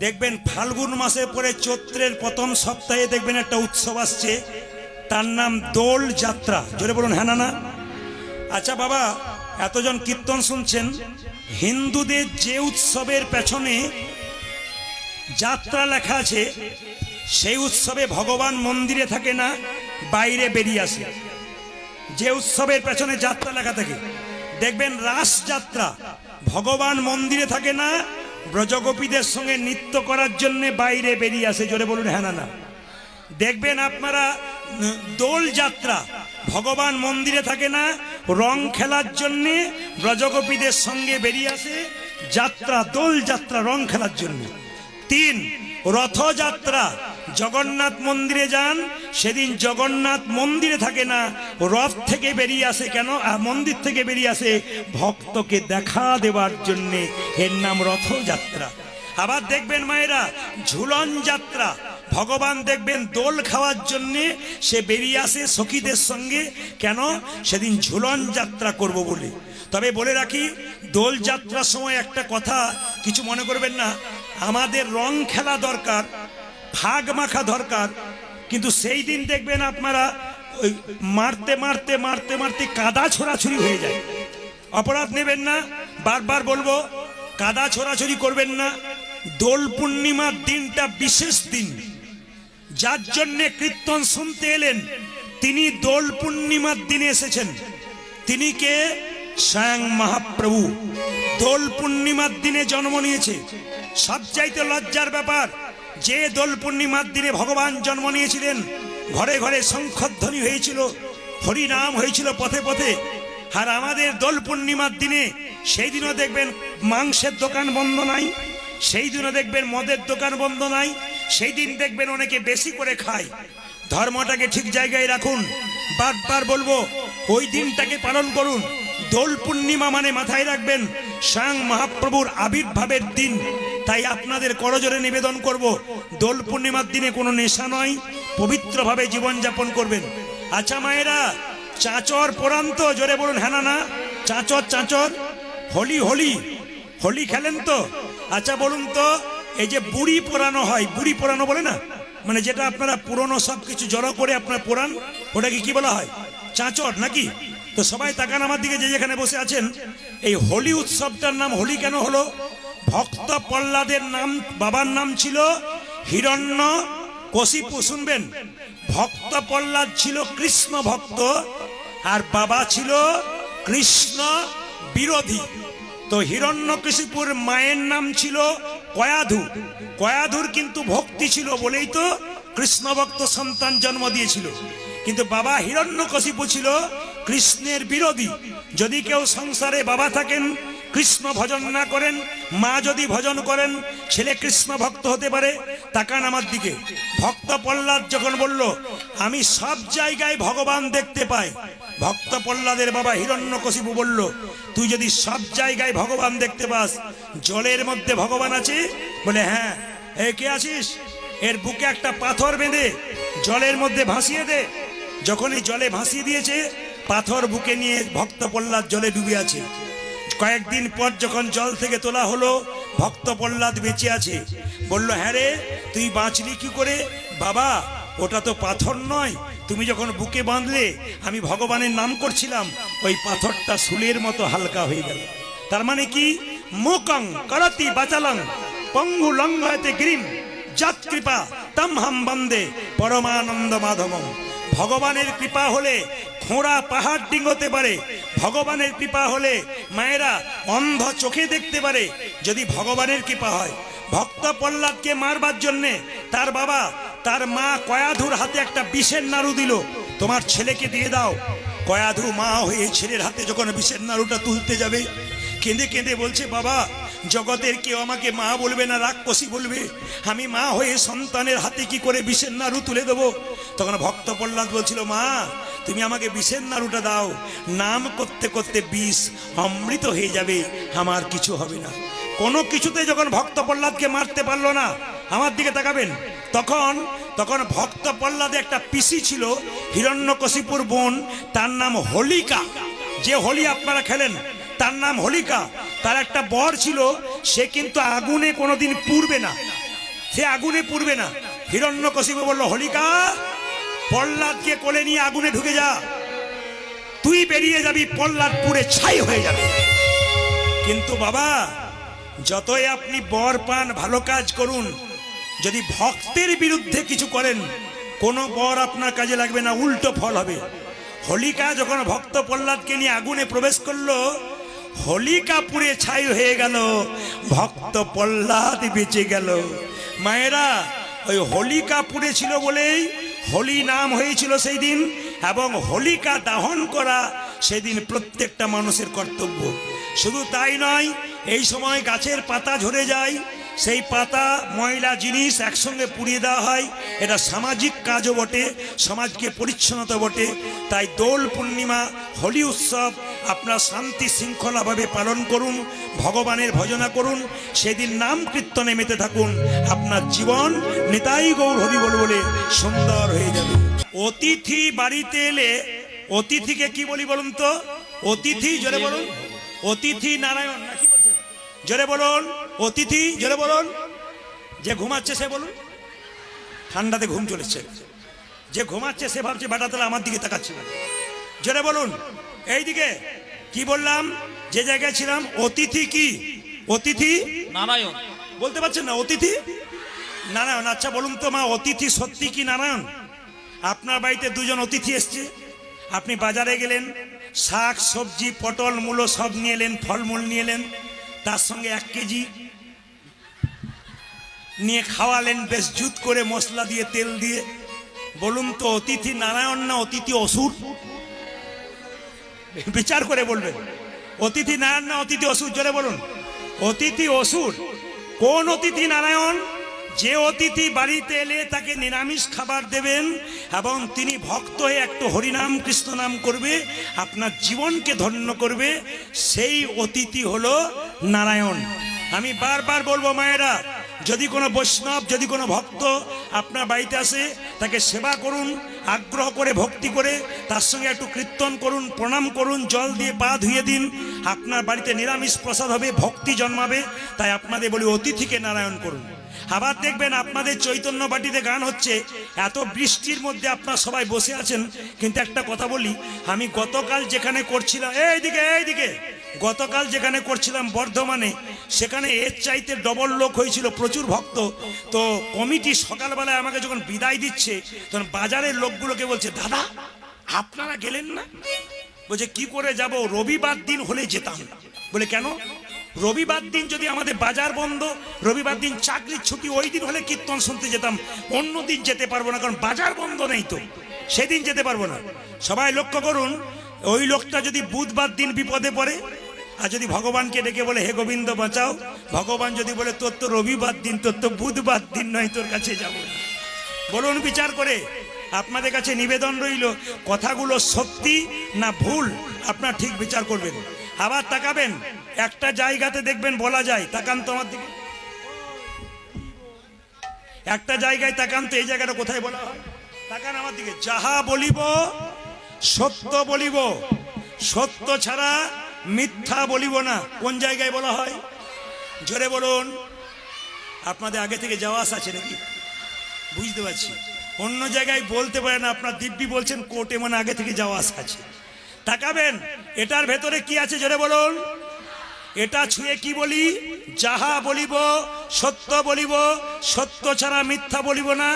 দেখবেন ফাল্গুন মাসে পরে চৈত্রের প্রথম সপ্তাহে দেখবেন একটা উৎসব আসছে, তার নাম দোল যাত্রা। জোরে বলুন হ্যাঁ না না? আচ্ছা বাবা, এতজন কীর্তন শুনছেন, হিন্দুদের যে উৎসবের পেছনে যাত্রা লেখা আছে সেই উৎসবে ভগবান মন্দিরে থাকে না, বাইরে বেরিয়ে আসে। যে উৎসবের পেছনে যাত্রা লেখা থাকে, দেখবেন রাস যাত্রা, ভগবান মন্দিরে থাকে না, ব্রজগোপীদের সঙ্গে নৃত্য করার জন্য বাইরে বেরিয়ে আসে। জোরে বলুন হ্যাঁ না না? দেখবেন আপনারা দোল যাত্রা, ভগবান মন্দিরে থাকে না, রং খেলার জন্য ব্রজগোপীদের সঙ্গে বেরিয়ে আসে যাত্রা, দোল যাত্রা রং খেলার জন্য। 3, রথযাত্রা, জগন্নাথ মন্দিরে যান, সেদিন জগন্নাথ মন্দিরে থাকে না, রথ থেকে বেরিয়ে আসে। কেন? মন্দির থেকে বেরিয়ে আসে ভক্তকে দেখা দেওয়ার জন্য, এর নাম রথযাত্রা। আবার দেখবেন মায়েরা ঝুলন যাত্রা, ভগবান দেখবেন দোল খাওয়ার জন্য সে বেরিয়ে আসে সখীদের সঙ্গে। কেন? সেদিন ঝুলন যাত্রা করব বলে। তবে বলে রাখি, দোল যাত্রার সময় একটা কথা, কিছু মনে করবেন না, আমাদের রং খেলা দরকার, ভাগ মাখা দরকার, কিন্তু সেই দিন দেখবেন আপনারা ওই মারতে মারতে মারতে মারতে কাদা ছোড়াছুরি হয়ে যায়। অপরাধ নেবেন না, বারবার বলবো, কাদা ছোড়াছুরি করবেন না। দোল পূর্ণিমার দিনটা বিশেষ দিন, যার জন্যে কীর্তন শুনতে এলেন তিনি দোল পূর্ণিমার দিনে এসেছেন। তিনি কে? স্বয়ং মহাপ্রভু দোল পূর্ণিমার দিনে জন্ম নিয়েছে। সবচাইতে লজ্জার ব্যাপার, যে দোল পূর্ণিমার দিনে ভগবান জন্ম নিয়েছিলেন, ঘরে ঘরে শঙ্খধ্বনি হয়েছিল, হরিনাম হয়েছিল পথে পথে। আর আমাদের দোল পূর্ণিমার দিনে সেই দিনও দেখবেন মাংসের দোকান বন্ধ নাই, সেই দিনও দেখবেন মদের দোকান বন্ধ নাই, সেই দিন দেখবেন অনেকে বেশি করে খায়। ধর্মটাকে ঠিক জায়গায় রাখুন, বারবার বলবো, ওই দিনটাকে পালন করুন। দোল পূর্ণিমা মানে মাথায় রাখবেন স্বয়ং মহাপ্রভুর আবির্ভাবের দিন। তাই আপনাদের করজোরে নিবেদন করব, দোল পূর্ণিমার দিনে কোনো নেশা নয়, পবিত্রভাবে জীবনযাপন করবেন। আচ্ছা মায়েরা, চাঁচর পরান তো? জোরে বলুন হ্যাঁ না না? চাঁচর চাঁচর, হোলি হোলি হোলি খেলেন তো? আচ্ছা বলুন তো, এই যে বুড়ি পোড়ানো হয়, বুড়ি পোড়ানো বলে না, মানে যেটা আপনারা পুরনো সব কিছু জড়ো করে আপনারা পোড়ান, ওটাকে কি বলা হয়? চাঁচর নাকি? তো সবাই তাকান আমার দিকে, যে যেখানে বসে আছেন। এই হোলি উৎসবটার নাম হোলি কেন হলো? ভক্ত প্রহ্লাদের নাম, বাবার নাম ছিল হিরণ্যকশিপু। শুনবেন, ভক্ত প্রহ্লাদ ছিল কৃষ্ণ ভক্ত, আর বাবা ছিল কৃষ্ণ বিরোধী। তো হিরণ্যকশিপুর মায়ের নাম ছিল কয়াধু। কয়াধুর কিন্তু ভক্তি ছিল বলেই তো কৃষ্ণ ভক্ত সন্তান জন্ম দিয়েছিল। কিন্তু বাবা হিরণ্যকশিপু ছিল কৃষ্ণের বিরোধী। যদি কেউ সংসারে বাবা থাকেন, কৃষ্ণ ভজন না করেন, মা যদি ভজন করেন, ছেলে কৃষ্ণ ভক্ত হতে পারে। তাকান আমার দিকে। ভক্ত প্রহ্লাদ যখন বলল আমি সব জায়গায় ভগবান দেখতে পাই, ভক্ত প্রহ্লাদের বাবা হিরণ্যকশিপু বলল, তুই যদি সব জায়গায় ভগবান দেখতে পাস, জলের মধ্যে ভগবান আছে? বলে হ্যাঁ। এ কে আছিস? এর বুকে একটা পাথর বেঁধে জলের মধ্যে ভাসিয়ে দে। যখনই জলে ভাসিয়ে দিয়েছে, পাথর বুকে নিয়ে ভক্ত প্রহ্লাদ জলে ডুবে আছে। কয়েকদিন পর যখন জল থেকে তোলা হলো, ভক্ত প্রহ্লাদ বেঁচে আছে। বলল হ্যাঁ রে, তুই বাঁচলি কি করে? বাবা, ওটা তো পাথর নয়, তুমি যখন বুকে বাঁধলে আমি ভগবানের নাম করছিলাম, ওই পাথরটা শুলের মতো হালকা হয়ে গেল। তার মানে কি? মুকং করতি বাচালং পঙ্গু লঙ্ঘয়তে গিরিম যৎ কৃপা তম হাম বন্দে পরমানন্দ মাধবম। ভগবানের কৃপা হলে খোঁড়া পাহাড় ডিঙ্গতে পারে, ভগবানের কৃপা হলে মায়েরা অন্ধ চোখে দেখতে পারে, যদি ভগবানের কৃপা হয়। ভক্ত প্রহ্লাদকে মারবার জন্যে তার বাবা, তার মা কয়াধুর হাতে একটা বিষের নাড়ু দিল, তোমার ছেলেকে দিয়ে দাও। কয়াধু মা হয়ে ছেলের হাতে যখন বিষের নাড়ুটা তুলতে যাবে, কেঁদে কেঁদে বলছে, বাবা, জগতের কেউ আমাকে মা বলবে না, রাক্ষসী বলবে, আমি মা হয়ে সন্তানের হাতে কি করে বিষের নাড়ু তুলে দেবো? তখন ভক্ত প্রহ্লাদ বলছিল, মা, তুমি আমাকে বিষের নাড়ুটা দাও, নাম করতে করতে বিষ অমৃত হয়ে যাবে, আমার কিছু হবে না। কোনো কিছুতে যখন ভক্ত প্রহ্লাদকে মারতে পারলো না, আমার দিকে তাকাবেন, তখন ভক্ত প্রহ্লাদে একটা পিসি ছিল, হিরণ্যকশিপুর বোন, তার নাম হোলিকা। যে হোলি আপনারা খেলেন তার নাম হোলিকা। তার একটা বর ছিল, সে কিন্তু আগুনে কোনোদিন পুড়বে না, সে আগুনে পুড়বে না। হিরণ্যকশিপু বলল, হোলিকা প্রহ্লাদকে কোলে নিয়ে আগুনে ঢুকে যা, তুই বেরিয়ে যাবি, প্রহ্লাদ পুড়ে ছাই হয়ে যাবে। কিন্তু বাবা, যতই আপনি বর পান, ভালো কাজ করুন, যদি ভক্তের বিরুদ্ধে কিছু করেন, কোনো বর আপনার কাজে লাগবে না, উল্টো ফল হবে। হোলিকা যখন ভক্ত প্রহ্লাদকে নিয়ে আগুনে প্রবেশ করলো, হোলিকা পুড়ে ছাই হয়ে গেল, ভক্ত প্রহ্লাদ বেঁচে গেল। মায়েরা, ওই হোলিকা পুড়েছিল বলেই হোলি নাম হয়েছিল সেই দিন, এবং হোলিকা দাহন করা সেদিন প্রত্যেকটা মানুষের কর্তব্য। শুধু তাই নয়, এই সময় গাছের পাতা ঝরে যায়, সেই পাতা ময়লা জিনিস একসঙ্গে পুড়িয়ে দেওয়া হয়। এটা সামাজিক কাজও বটে, সমাজকে পরিচ্ছন্নতা বটে। তাই দোল পূর্ণিমা, হোলি উৎসব আপনারা শান্তি শৃঙ্খলাভাবে পালন করুন, ভগবানের ভজনা করুন, সেদিন নাম কীর্তনে মেতে থাকুন। আপনার জীবন নিতাই গৌর হরি বল বলে সুন্দর হয়ে যাবে। অতিথি বাড়িতে এলে অতিথিকে কি বলি বলুন তো? অতিথি, জোরে বলুন। অতিথি নারায়ণ, না কি বলছেন? জোরে বলুন। অতিথি, জোরে বলুন। যে ঘুমাচ্ছে সে বলুন, ঠান্ডাতে ঘুম চলেছে। যে ঘুমাচ্ছে সে ভাবছে বাটা তাহলে আমার দিকে তাকাচ্ছে না। জোরে বলুন। এইদিকে কি বললাম? যে জায়গায় ছিলাম, অতিথি কি? অতিথি নারায়ণ। বলতে পারছেন না? অতিথি নারায়ণ। আচ্ছা বলুন তো মা, অতিথি সত্যি কি নারায়ণ? আপনার বাড়িতে দুজন অতিথি এসছে, আপনি বাজারে গেলেন, শাক সবজি পটল মূলো সব নিয়ে এলেন, ফলমূল নিয়ে এলেন, তার সঙ্গে 1 কেজি নিয়ে খাওয়ালেন, বেশ জুত করে মশলা দিয়ে তেল দিয়ে। বলুন তো অতিথি নারায়ণ না অতিথি অসুর? বিচার করে বলবেন, অতিথি নারায়ণ না অতিথি অসুর? জোরে বলুন। অতিথি অসুর। কোন অতিথি নারায়ণ? যে অতিথি বাড়িতে এলে তাকে নিরামিষ খাবার দেবেন এবং তিনি ভক্ত হয়ে একটু হরিনাম কৃষ্ণ নাম করবে, আপনার জীবনকে ধন্য করবে, সেই অতিথি হলো নারায়ণ। আমি বারবার বলবো মায়েরা, যদি কোনো বৈষ্ণব, যদি কোনো ভক্ত আপনার বাড়িতে আসে, তাকে সেবা করুন, আগ্রহ করে ভক্তি করে, তার সঙ্গে একটু কীর্তন করুন, প্রণাম করুন, জল দিয়ে পা ধুয়ে দিন, আপনার বাড়িতে নিরামিষ প্রসাদ হবে, ভক্তি জন্মাবে। তাই আপনাদের বলি, অতিথিকে নারায়ণ করুন। আবার দেখবেন আপনাদের চৈতন্য বাটিতে গান হচ্ছে, এত বৃষ্টির মধ্যে আপনারা সবাই বসে আছেন, কিন্তু একটা কথা বলি, আমি গতকাল যেখানে করছিলাম, এইদিকে গতকাল যেখানে করছিলাম বর্ধমানে, সেখানে এর চাইতে ডবল লোক হয়েছিল, প্রচুর ভক্ত। তো কমিটি সকালবেলায় আমাকে যখন বিদায় দিচ্ছে, তখন বাজারের লোকগুলোকে বলছে, দাদা আপনারা গেলেন না? বলছে কি করে যাব, রবিবার দিন হলে যেতাম। বলে কেন? রবিবার দিন যদি আমাদের বাজার বন্ধ, রবিবার দিন চাকরির ছুটি, ওই দিন হলে কীর্তন শুনতে যেতাম, অন্য দিন যেতে পারবো না, কারণ বাজার বন্ধ নেই, তো সেদিন যেতে পারবো না। সবাই লক্ষ্য করুন, ওই লোকটা যদি বুধবার দিন বিপদে পড়ে, আর যদি ভগবানকে ডেকে বলে হে গোবিন্দ বাঁচাও, ভগবান যদি বলে তোর তো রবিবার দিন, তোর তো বুধবার দিন নয়, তোর কাছে যাব না। বলুন বিচার করে। আপনাদের কাছে নিবেদন রইল, কথাগুলো সত্যি না ভুল আপনারা ঠিক বিচার করবেন। আবার তাকাবেন, একটা জায়গাতে দেখবেন বলা যায়, তাকান তো আমার দিকে, একটা জায়গায় তাকান তো, এই জায়গাটা কোথায় বলা হয়? তাকান আমার দিকে। যাহা বলিব সত্য বলিব, সত্য ছাড়া মিথ্যা বলিব না। কোন জায়গায় বলা হয়? জোরে বলুন। আপনাদের আগে থেকে যাওয়া আসা আছে নাকি? বুঝতে পারছি। অন্য জায়গায় বলতে পারেন, আপনার দিব্যি বলছেন কোর্টে, মানে আগে থেকে যাওয়া আসা আছে। তাকাবেন, এটার ভেতরে কি আছে? জোরে বলুন। এটা ছুঁয়ে কি বলি? যাহা বলিব সত্য বলিব, সত্য ছাড়া মিথ্যা বলিব না।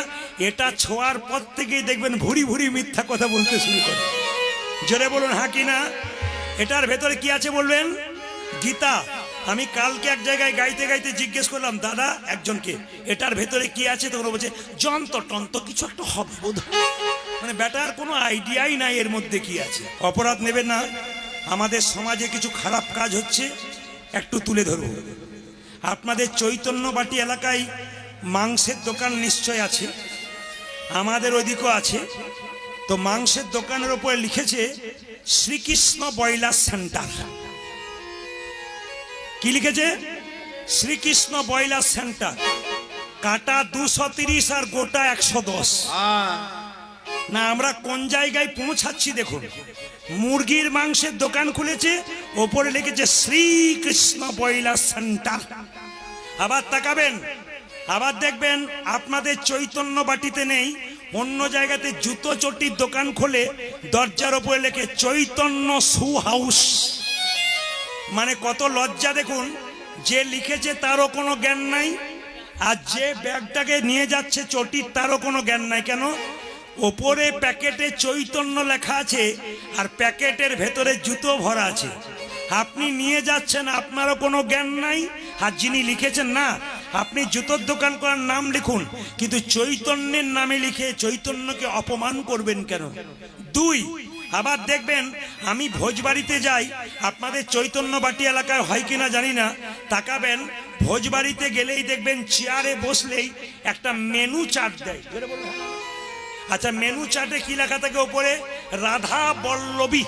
এটা ছোঁয়ার পর থেকেই দেখবেন ভুরি ভুরি মিথ্যা কথা বলতে শুরু করে। জোরে বলুন হ্যাঁ কি না? এটার ভেতরে কি আছে বলবেন? গীতা। আমি কালকে এক জায়গায় গাইতে গাইতে জিজ্ঞেস করলাম দাদা একজনকে, এটার ভেতরে কি আছে? তখন বলছে যন্ত্র টন্ত্র কিছু একটা হবে বোধ, মানে ব্যাটার কোনো আইডিয়াই নাই এর মধ্যে কি আছে। অপরাধ নেবেন না, আমাদের সমাজে কিছু খারাপ কাজ হচ্ছে, একটু তুলে ধরব। আপনাদের চৈতন্য বাটি এলাকায় মাংসের দোকান নিশ্চয় আছে, আমাদের ওইদিকেও আছে। তো মাংসের দোকানের উপরে লিখেছে শ্রীকৃষ্ণ ব্রয়লার সেন্টার। কি লিখেছে? Srikrishna broiler centre. কাটা 230 আর গোটা 110। না আমরা কোন জায়গায় পৌঁছাচ্ছি দেখুন। মুরগির মাংসের দোকান খুলেছে, ওপরে লিখেছে শ্রীকৃষ্ণ ব্রয়লার সেন্টার। আবার তাকাবেন, আবার দেখবেন আপনাদের চৈতন্য বাটিতে নেই, অন্য জায়গাতে জুতো চটির দোকান খোলে, দরজার ওপরে লেখে চৈতন্য শু হাউস। মানে কত লজ্জা দেখুন, যে লিখেছে তারও কোনো জ্ঞান নাই, আর যে ব্যাগটাকে নিয়ে যাচ্ছে চটির তারও কোনো জ্ঞান নাই। কেন? ওপরে প্যাকেটে চৈতন্য লেখা আছে আর প্যাকেটের ভেতরে জুতো ভরা আছে। আপনি নিয়ে যাচ্ছেন, আপনারও কোনো জ্ঞান নাই, আর যিনি লিখেছেন না, আপনি জুতোর দোকান করার নাম লিখুন, কিন্তু চৈতন্যের নামে লিখে চৈতন্যকে অপমান করবেন কেন? দুই, আবার দেখবেন আমি ভোজবাড়িতে যাই, আপনাদের চৈতন্য বাটি এলাকায় হয় কিনা জানি না, তাকাবেন ভোজবাড়িতে গেলেই দেখবেন চেয়ারে বসলেই একটা মেনু চার্ট দেয়। আচ্ছা, মেনু চার্টে কি লেখা থাকে ওপরে? রাধা বল্লভী।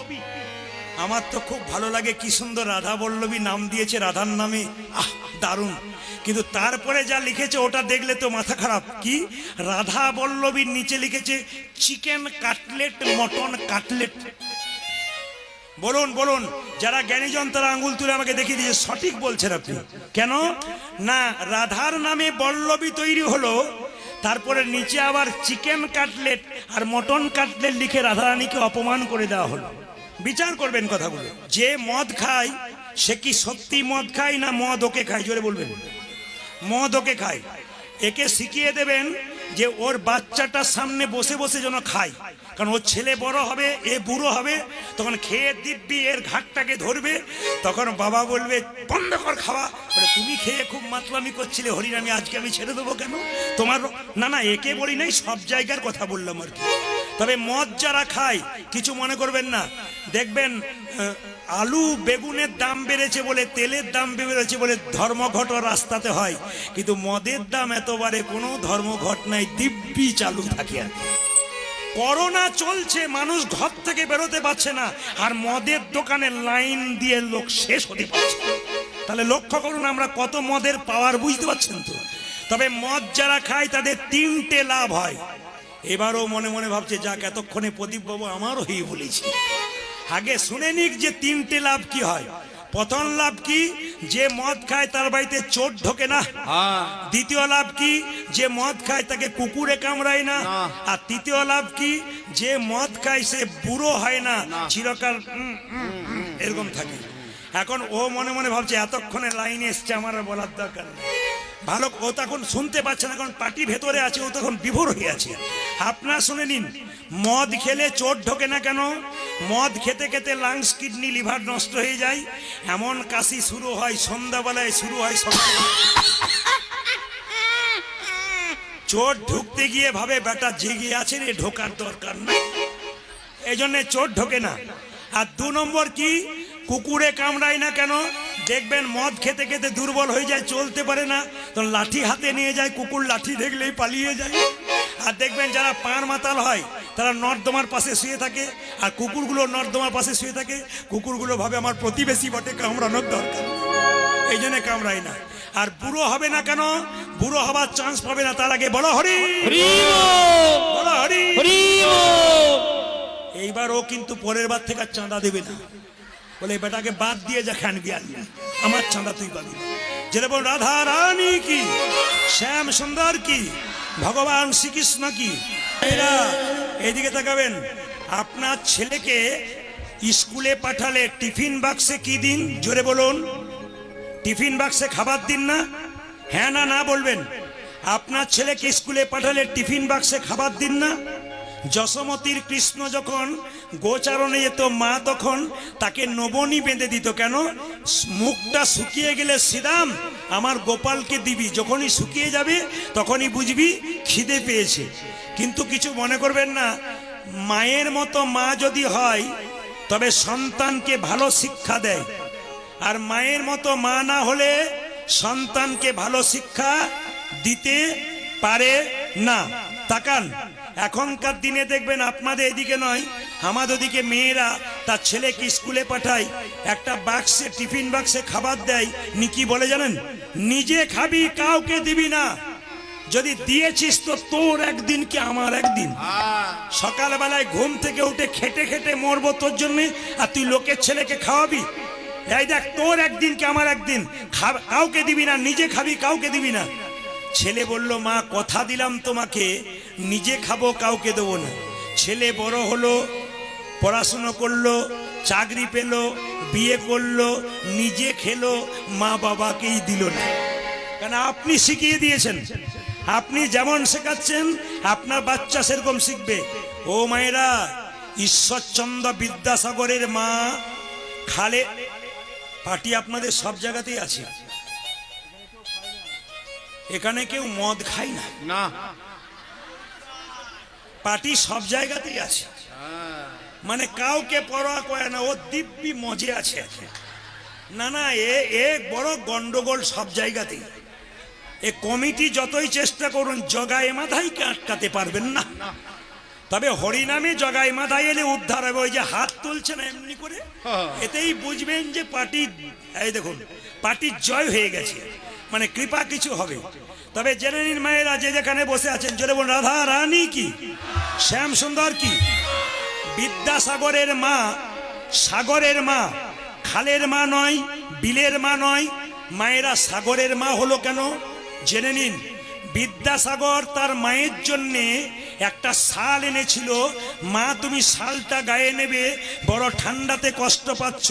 আমার তো খুব ভালো লাগে, কি সুন্দর রাধা বল্লভী নাম দিয়েছে রাধার নামে, আহ দারুণ। কিন্তু তারপরে যা লিখেছে ওটা দেখলে তো মাথা খারাপ। কি? রাধা বল্লভীর নিচে লিখেছে চিকেন কাটলেট, মটন কাটলেট। বলুন বলুন, যারা জ্ঞানীজন তারা আঙ্গুল তুলে আমাকে দেখিয়ে দিয়েছে সঠিক বলছেন আপনি। কেন না? রাধার নামে বল্লভী তৈরি হলো, তারপরে নিচে আবার চিকেন কাটলেট আর মটন কাটলেট লিখে রাধারানীকে অপমান করে দেওয়া হলো। বিচার করবেন কথাগুলো। যে মদ খায় সে কি সত্যি মদ খায় না মদ ওকে খায়? জোরে বলবেন। মদ ওকে খায়। একে শিখিয়ে দেবেন যে ওর বাচ্চাটার সামনে বসে বসে যেন খায়, কারণ ওর ছেলে বড় হবে, এ বুড়ো হবে, তখন খেয়ে দিব্যি এর ঘাটটাকে ধরবে, তখন বাবা বলবে বন্ধ কর খাওয়া। বলে তুমি খেয়ে খুব মাতলামি করছিলে হরিনামি, আজকে আমি ছেড়ে দেবো কেন? তোমার না না, একে বলি নাই, সব জায়গার কথা বললাম আর কি। তবে মদ যারা খায় কিছু মনে করবেন না, দেখবেন আলু বেগুনের দাম বেড়েছে বলে, তেলের দাম বেড়েছে বলে ধর্মঘট রাস্তাতে হয়, কিন্তু মদের দাম এতবারে কোনো ধর্মঘট নাই, দিব্যি চালু থাকে। আর করোনা চলছে, মানুষ ঘর থেকে বেরোতে পারছে না, আর মদের দোকানে লাইন দিয়ে লোক শেষ হতে পারছে। তাহলে লক্ষ্য করুন আমরা কত মদের পাওয়ার, বুঝতে পারছেন তো? তবে মদ যারা খায় তাদের তিনটে লাভ হয়। এবারও মনে মনে ভাবছে যাক, এতক্ষণে প্রদীপ বাবু আমারও হয়ে বলেছি, আগে শুনে নিক যে তিনটে লাভ কি হয়। প্রথম লাভ কি? যে মদ খায় তার বাড়িতে চোর ঢোকে না। দ্বিতীয় লাভ কি? যে মদ খায় তাকে কুকুরে কামড়ায় না। আর তৃতীয় লাভ কি? যে মদ খায় সে বুড়ো হয় না, চিরকাল এরকম থাকে। এখন ও মনে মনে ভাবছে এতক্ষণে লাইন এসছে, আমার বলার দরকার নেই। ভালো, ও তখন শুনতে পাচ্ছে না, কারণ পার্টি ভেতরে আছে, ও তখন বিভোর হয়ে আছে। আপনার শুনে নিন, মদ খেলে চোর ঢোকে না কেন? মদ খেতে খেতে লাংস, কিডনি, লিভার নষ্ট হয়ে যায়। এমন কাশি শুরু হয় সন্ধ্যাবেলায়, শুরু হয় চোর ঢুকতে গিয়ে ভাবে বেটা জেগে আছে রে, ঢোকার দরকার নাই, এই জন্য চোর ঢোকে না। আর দু নম্বর কি? কুকুরে কামড়ায় না কেন? দেখবেন মদ খেতে খেতে দুর্বল হয়ে যায়, চলতে পারে না, তো লাঠি হাতে নিয়ে যায়, কুকুর লাঠি দেখলেই পালিয়ে যায়। আর দেখবেন যারা পান মাতাল হয় তারা নর্দমার পাশে শুয়ে থাকে, আর কুকুরগুলো নর্দমার পাশে শুয়ে থাকে। কুকুরগুলো ভাবে আমার প্রতিবেশী বটে, কামড়ানোর দরকার, এই জন্য কামড়ায় না। আর বুড়ো হবে না কেন? বুড়ো হবার চান্স পাবে না, তার আগে বলো হরি বলো হরি। এইবার ও কিন্তু পরের বার থেকে চাঁদা দেবে না, বলে বেটাকে বাদ দিয়ে যা, খান গিয়ে আমার চাঁদা তুই পাবি। যেটা বল রাধা রানী কি, শ্যাম সুন্দর কি, ভগবান শ্রীকৃষ্ণ কি। এরা এইদিকে তাকাবেন, আপনার ছেলেকে স্কুলে পাঠালে টিফিন বাক্সে কি দিন? জোরে বলুন। টিফিন বাক্সে খাবার দিন না? হ্যাঁ না না বলবেন। আপনার ছেলেকে স্কুলে পাঠালে টিফিন বাক্সে খাবার দিন না? যশোমতীর কৃষ্ণ যখন গোচারণে যেত, মা তখন তাকে নবনী বেঁধে দিত। কেন? মুখটা শুকিয়ে গেলে শ্রীরাম আমার গোপালকে দিবি, যখনই শুকিয়ে যাবে তখনই বুঝবি খিদে পেয়েছে। কিন্তু কিছু মনে করবেন না, মায়ের মতো মা যদি হয় তবে সন্তানকে ভালো শিক্ষা দেয়, আর মায়ের মতো মা না হলে সন্তানকে ভালো শিক্ষা দিতে পারে না। তাকান, এখনকার দিনে দেখবেন আপনাদের এদিকে নয়, আমাদের ওদিকে মেয়েরা তার ছেলেকে স্কুলে পাঠায়, একটা বাক্সে, টিফিন বাক্সে খাবার দেয়, কি বলে জানেন? নিজে খাবি, কাউকে দিবি না, যদি দিয়েছিস তো তোর একদিন কি আমার একদিন। সকালবেলায় ঘুম থেকে উঠে খেটে খেটে মরবো তোর জন্য, আর তুই লোকের ছেলেকে খাওয়াবি? এই দেখ, তোর একদিন কি আমার একদিন, কাউকে দিবি না, নিজে খাবি, কাউকে দিবি না। ছেলে বলল, মা কথা দিলাম তোমাকে, নিজে খাবো, কাউকে দেবো না। ছেলে বড় হলো, পড়াশুনো করলো, চাকরি পেল, বিয়ে করলো, নিজে খেলো, মা বাবাকেই দিল না। কেন? আপনি শিখিয়ে দিয়েছেন। আপনি যেমন শেখাচ্ছেন আপনার বাচ্চা সেরকম শিখবে। ও মায়েরা, ঈশ্বরচন্দ্র বিদ্যাসাগরের মা খালে পার্টি আপনাদের সব জায়গাতেই আছে। এখানে কেউ মদ খায় না, না, পার্টি সব জায়গাতেই আছে। মানে কাউকে পরোয়া করে না, ও দিব্যি মজে আছে। না না, এ বড় গন্ডগোল সব জায়গাতেই। এ কমিটি যতই চেষ্টা করুন, জগায় মাথাইকে আটকাতে পারবেন না। তবে হরিনামে জগায় মাথায় এলে উদ্ধার হবে। ওই যে হাত তুলছে না এমনি করে, এতেই বুঝবেন যে পার্টি, এই দেখুন, পার্টির জয় হয়ে গেছে, মানে কৃপা কিছু হবে। তবে জেনে নিন মায়েরা, যে যেখানে বসে আছেন, জোরে বলুন রাধা রানী কি, শ্যাম সুন্দর কি। বিদ্যাসাগরের মা সাগরের মা, খালের মা নয়, বিলের মা নয়। মায়েরা সাগরের মা হলো কেন জেনে নিন। বিদ্যাসাগর তার মায়ের জন্যে একটা শাল এনেছিল। মা, তুমি শালটা গায়ে নেবে, বড় ঠান্ডাতে কষ্ট পাচ্ছ,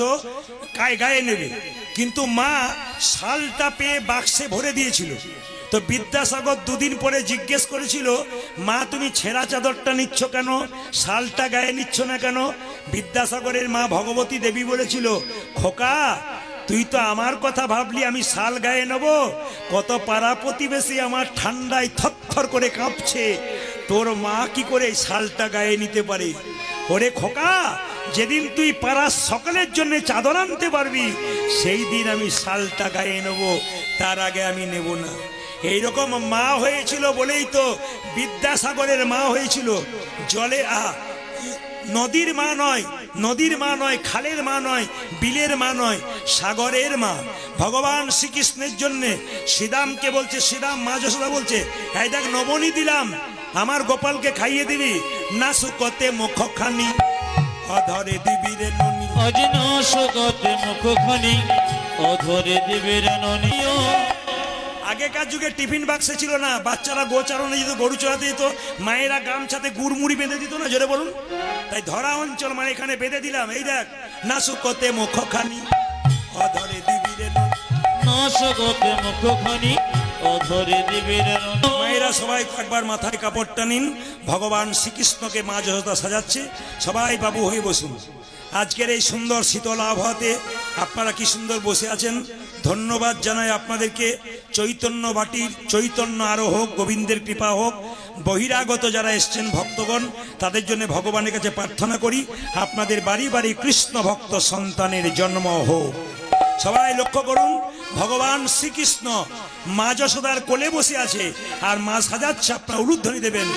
গায়ে নেবে। কিন্তু মা শালটা পেয়ে বাক্সে ভরে দিয়েছিল। তো বিদ্যাসাগর দুদিন পরে জিজ্ঞেস করেছিল, মা তুমি ছেঁড়া চাদরটা নিচ্ছ কেন, শালটা গায়ে নিচ্ছ না কেন? বিদ্যাসাগরের মা ভগবতী দেবী বলেছিল, খোকা তুই তো আমার কথা ভাবলি আমি শাল গায়ে নেব? কত পাড়া প্রতিবেশী আমার ঠান্ডায় থরথর করে কাঁপছে, তোর মা কি করে শালটা গায়ে নিতে পারে? ওরে খোকা, যেদিন তুই পাড়ার সকলের জন্য চাদর আনতে পারবি, সেই দিন আমি শালটা গায়ে নেব, তার আগে আমি নেব না। এইরকম মা হয়েছিল বলেই তো বিদ্যাসাগরের মা হয়েছিল। জলে নদীর মা নয়, নদীর মা নয়, খালের মা নয়, বিলের মা নয়, সাগরের মা। ভগবান শ্রীকৃষ্ণের জন্য শ্রীরামকে বলছে, শ্রীরাম মা যশোদা বলছে, এই দেখ নবনী দিলাম, আমার গোপালকে খাইয়ে দিবি না। সুকতে মুখখানি অধরে দিবি রে ননি, অজিন সুকতে মুখখানি অধরে দিবি রে ননি। আগেকার যুগে টিফিন বাক্সে ছিল না, বাচ্চারা গোচারণে যেত, গরু চড়াতে যেত, মায়েরা গামছাতে গুড়মুড়ি বেঁধে দিত না, জোরে বলুন। তাই ধরা অঞ্চল মানে এখানে বেঁধে দিলাম। এই দেখ, না সুকতে মুখখানি অধরে দিবি রে ননি, না সুকতে মুখখানি অধরে দিবি রে ননি। মায়েরা সবাই একবার মাথায় কাপড়টা নিন। ভগবান শ্রীকৃষ্ণকে মা যশোদা সাজাচ্ছে, সবাই বাবু হয়ে বসুন। আজকের এই সুন্দর শীতল আবহাওয়াতে আপনারা কি সুন্দর বসে আছেন। ধন্যবাদ জানাই আপনাদেরকে। চৈতন্য বাটির চৈতন্য আরো হোক, গোবিন্দের কৃপা হোক। বহিরাগত যারা এসছেন ভক্তগণ, তাদের জন্য ভগবানের কাছে প্রার্থনা করি, আপনাদের বাড়ি বাড়ি কৃষ্ণ ভক্ত সন্তানের জন্ম হোক। সবাই লক্ষ্য করুন, ভগবান শ্রীকৃষ্ণ মা যশোদার কোলে বসে আছে, আর মা সাজাচ্ছে, আপনারা উলুধ্বনি দেবেন,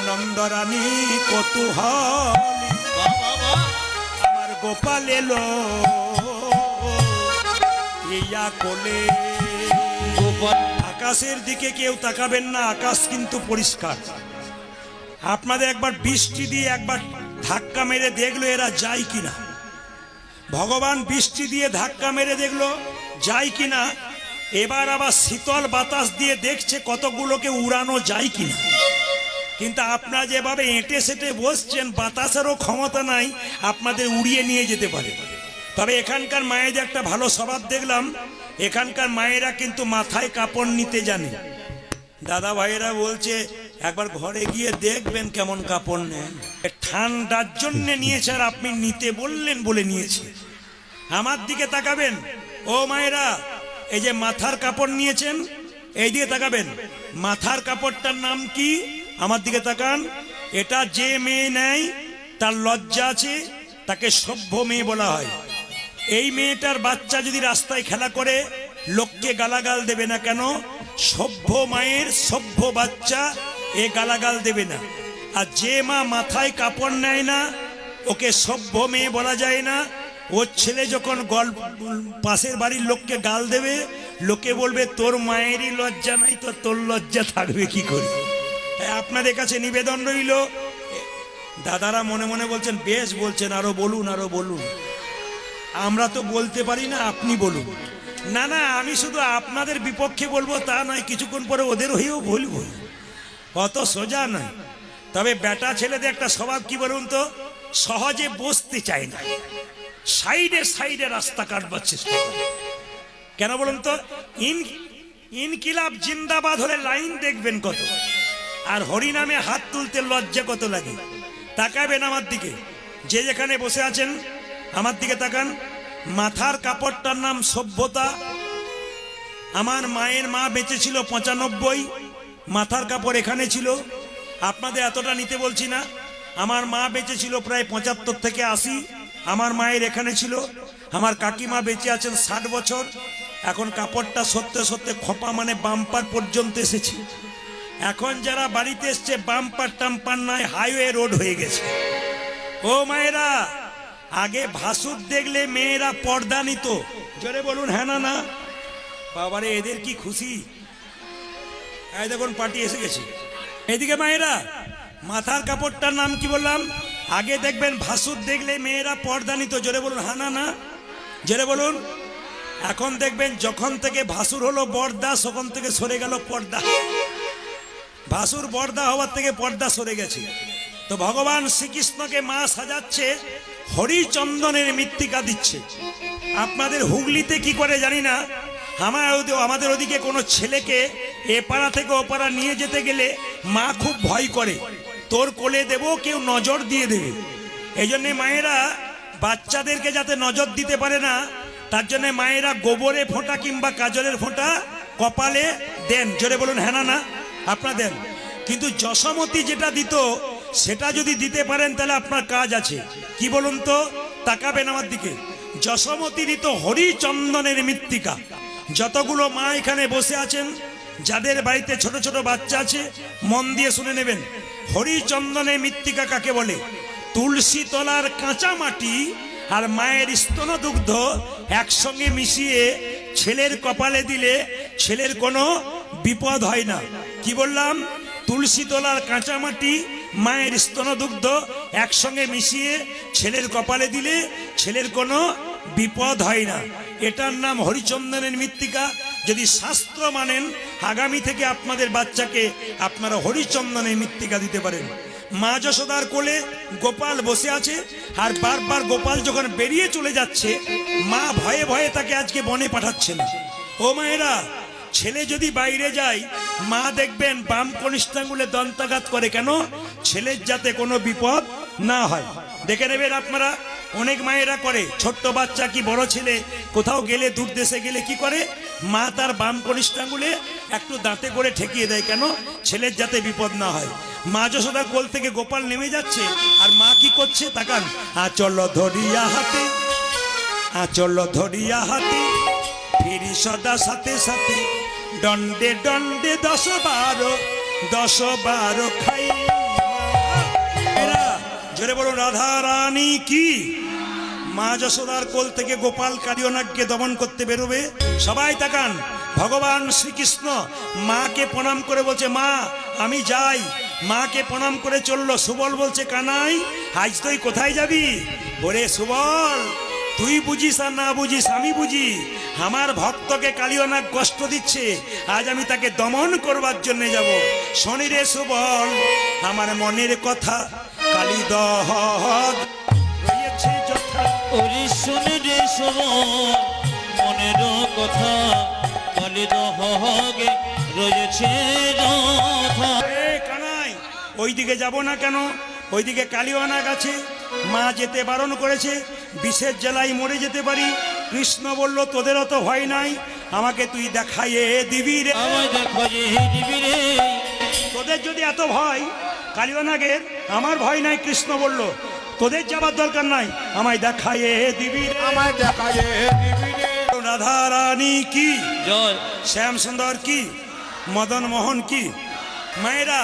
নন্দরানী কৌতূহলী আমার গোপাল এলো ইয়া কোলে। আকাশের দিকে কেউ তাকাবেন না, আকাশ কিন্তু পরিষ্কার। আপনাদের একবার বৃষ্টি দিয়ে একবার ধাক্কা মেরে দেখলো এরা যায় কিনা। ভগবান বৃষ্টি দিয়ে ধাক্কা মেরে দেখলো যায় কিনা। এবার আবার শীতল বাতাস দিয়ে দেখছে কতগুলোকে উড়ানো যায় কিনা। কিন্তু আপনারা যেভাবে এঁটে সেটে বসছেন, বাতাসেরও ক্ষমতা নাই আপনাদের উড়িয়ে নিয়ে যেতে পারে। তবে এখানকার মায়েদের একটা ভালো স্বভাব দেখলাম, এখানকার মায়েরা কিন্তু মাথায় কাপড় নিতে জানে। দাদা ভাইয়েরা বলছে একবার ঘরে গিয়ে দেখবেন কেমন কাপড় নেন। ঠান্ডার জন্য নিয়েছে, আর আপনি নিতে বললেন বলে নিয়েছে। আমার দিকে তাকাবেন ও মায়েরা, এই যে মাথার কাপড় নিয়েছেন, এই দিকে তাকাবেন। মাথার কাপড়টার নাম কি? আমার দিকে তাকান। এটা যে মেয়ে নেয় তার লজ্জা আছে, তাকে সভ্য মেয়ে বলা হয়। এই মেয়েটার বাচ্চা যদি রাস্তায় খেলা করে, লোককে গালাগাল দেবে না। কেন? সভ্য মায়ের সভ্য বাচ্চা এ গালাগাল দেবে না। আর যে মা মাথায় কাপড় নেয় না, ওকে সভ্য মেয়ে বলা যায় না। ওর ছেলে যখন পাশের বাড়ির লোককে গাল দেবে, লোকে বলবে তোর মায়েরই লজ্জা নাই, তো তোর লজ্জা থাকবে কি করে। আপনাদের কাছে নিবেদন রইল, দাদারা মনে মনে বলছেন বেশ বলছেন, আরো বলুন আরো বলুন। আমরা তো বলতে পারি না, আপনি বলুন। না না, আমি শুধু আপনাদের বিপক্ষে বলবো তা নয়, কিছুক্ষণ পরে ওদের হয়েও বলবো, অত সোজা নয়। তবে বেটা ছেলেদের একটা স্বভাব কি বলুন তো, সহজে বসতে চায় না, সাইডে সাইডে রাস্তা কাটবার চেষ্টা করে। কেন বলুন তো, ইনকিলাব জিন্দাবাদ হলে লাইন দেখবেন কত, আর হরিনামে হাত তুলতে লজ্জা কত লাগে। তাকাবেন আমার দিকে, যে যেখানে বসে আছেন আমার দিকে তাকান। মাথার কাপড়টার নাম সভ্যতা। আমার মায়ের মা বেঁচে ছিল 95, মাথার কাপড় এখানে ছিল। আপনাদের এতটা নিতে বলছি না, আমার মা বেঁচে ছিল প্রায় 75 থেকে 80, আমার মায়ের এখানে ছিল। আমার কাকিমা বেঁচে আছেন 60 বছর। এখন কাপড়টা সত্যি সত্যি খোপা মানে বাম্পার পর্যন্ত এসেছে। এখন যারা বাড়িতে এসছে বাম্পার টাম্পার নয়, হাইওয়ে রোড হয়ে গেছে। ও মায়েরা, আগে ভাসুর দেখলে মেয়েরা পর্দা নিত, জোরে বলুন হ্যাঁ না না। বাবারে এদের কি খুশি, এই দেখুন পার্টি এসে গেছে। এদিকে মায়েরা, মাথার কাপড়টার নাম কি বললাম? আগে দেখবেন ভাসুর দেখলে মেয়েরা পর্দা নিত, জোরে বলুন হ্যাঁ না না, জোরে বলুন। এখন দেখবেন যখন থেকে ভাসুর হলো বর্দা, তখন থেকে সরে গেল পর্দা। ভাসুর বর্দা হওয়ার থেকে পর্দা সরে গেছে। তো ভগবান শ্রীকৃষ্ণকে মা সাজাচ্ছে, হরিচন্দনের মৃত্তিকা দিচ্ছে। আপনাদের হুগলিতে কি করে জানি না, আমাদের ওদিকে কোনো ছেলেকে এ পাড়া থেকে ও পাড়া নিয়ে যেতে গেলে মা খুব ভয় করে, তোর কোলে দেব কেউ নজর দিয়ে দেবে। এই জন্যে মায়েরা বাচ্চাদেরকে যাতে নজর দিতে পারে না, তার জন্য মায়েরা গোবরে ফোঁটা কিংবা কাজলের ফোঁটা কপালে দেন, জোরে বলুন হ্যাঁ না না, আপনারা দেন। কিন্তু যশোমতী যেটা দিত সেটা যদি দিতে পারেন তাহলে আপনার কাজ আছে। কি বলুন তো, তাকাবেন আমার দিকে। যশোমতী দিত হরিচন্দনের মৃত্তিকা। যতগুলো মা এখানে বসে আছেন, যাদের বাড়িতে ছোট ছোট বাচ্চা আছে, মন দিয়ে শুনে নেবেন। হরিচন্দনের মৃত্তিকা কাকে বলে? তুলসী তলার কাঁচা মাটি আর মায়ের স্তন দুগ্ধ একসঙ্গে মিশিয়ে ছেলের কপালে দিলে ছেলের কোনো বিপদ হয় না। কি বললাম? তুলসী তলার কাঁচা মাটি, মায়ের স্তন দুগ্ধ একসঙ্গে মিশিয়ে ছেলের কপালে দিলে ছেলের কোনো বিপদ হয় না। এটার নাম হরিচন্দনের মৃত্তিকা। যদি শাস্ত্র মানেন, আগামী থেকে আপনাদের বাচ্চাকে আপনারা হরিচন্দনের মৃত্তিকা দিতে পারেন। মা যশোদার কোলে গোপাল বসে আছে, আর বারবার গোপাল যখন বেরিয়ে চলে যাচ্ছে, মা ভয়ে ভয়ে তাকে আজকে বনে পাঠাচ্ছেন। ও মায়েরা, ছেলে যদি বাইরে যায়, মা দেখবেন বাম কনিষ্ঠাঙ্গুলে দন্তাঘাত করে, কেন? ছেলের যাতে কোনো বিপদ না হয়। দেখে নেবেন আপনারা, অনেক মায়েরা করে। ছোট্ট বাচ্চা কি বড় ছেলে কোথাও গেলে, দূর দেশে গেলে কি করে? মা তার বাম কনিষ্ঠাঙ্গুলে একটু দাঁতে করে ঠেকিয়ে দেয়, কেন? ছেলের যাতে বিপদ না হয়। মা যশোদার কোল থেকে গোপাল নেমে যাচ্ছে, আর মা কি করছে তাকান। আচল ধরিয়া হাতে, আচল ধরিয়া হাতে, ফিরি সদা সাথে সাথে, দণ্ডে দণ্ডে 10-12 খাই। এরা জোরে বলুন রাধা রানী কি। মা যশোদার কোল থেকে গোপাল কালিয়নাগকে দমন করতে বেরোবে। সবাই তাকান। ভগবান শ্রীকৃষ্ণ মাকে প্রণাম করে বলছে, মা আমি যাই। মাকে প্রণাম করে চললো। সুবল বলছে, কানাই আজ তুই কোথায় যাবি? ওরে সুবল, তুই বুঝিস আর না বুঝিস আমি বুঝি। আমার ভক্তকে কালিয়নাগ কষ্ট দিচ্ছে, আজ আমি তাকে দমন করবার জন্য যাব। শনি রে সুবল, আমার মনের কথা কালী দহন রয়েছে যথা। ওরে শোনে রে সবল, মনের কথা কালী দহগে রয়েছে যথা। কানাই, ওইদিকে যাব না কেন? ওইদিকে কালিয়নাগ আছে, মা যেতে বারণ করেছে। বিষের জ্বালাই মরে যেতে পারি। কৃষ্ণ বলল, তোদের অত ভয় নাই, আমাকে তুই দেখাইয়ে দিবি রে। আমায় দেখাইয়ে দিবি রে। তোদের যদি এত ভয় কালিয়নাগের, আমার ভয় নাই। কৃষ্ণ বলল, তোদের যাবার দরকার নাই, আমায় দেখাইয়ে দিবি রে, আমায় দেখাইয়ে দিবি রে। রাধা রানী কি জয়। শ্যাম সুন্দর কি, মদন মোহন কি। মায়েরা,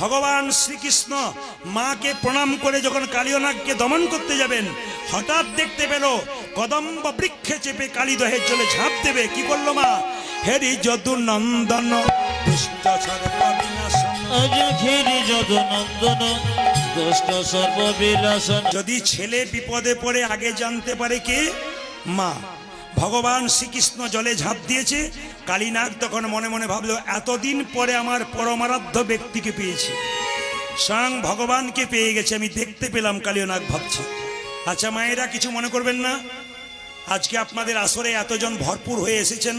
ভগবান শ্রীকৃষ্ণ মাকে প্রণাম করে যখন কালিয়নাগকে দমন করতে যাবেন, হঠাৎ দেখতে পেল কদম্ব বৃক্ষে চেপে কালীদহের জলে ঝাঁপ দেবে। কি করলো মা? হেরি যদু নন্দন দুষ্ট সর্ব বিনাশন। আজ ঘিরি যদু নন্দন দুষ্ট সর্ব বিলাসন। যদি ছেলে বিপদে পড়ে আগে জানতে পারে কে? মা। ভগবান শ্রীকৃষ্ণ জলে ঝাঁপ দিয়েছে। কালীনাগ তখন মনে মনে ভাবলো এতদিন পরে আমার পরমারাধ্য ব্যক্তিকে পেয়েছি, স্বয়ং ভগবানকে পেয়ে গেছে, আমি দেখতে পেলাম কালীনাগ ভাবছে। আচ্ছা মায়েরা কিছু মনে করবেন না, আজকে আপনাদের আসরে এতজন ভরপুর হয়ে এসেছেন,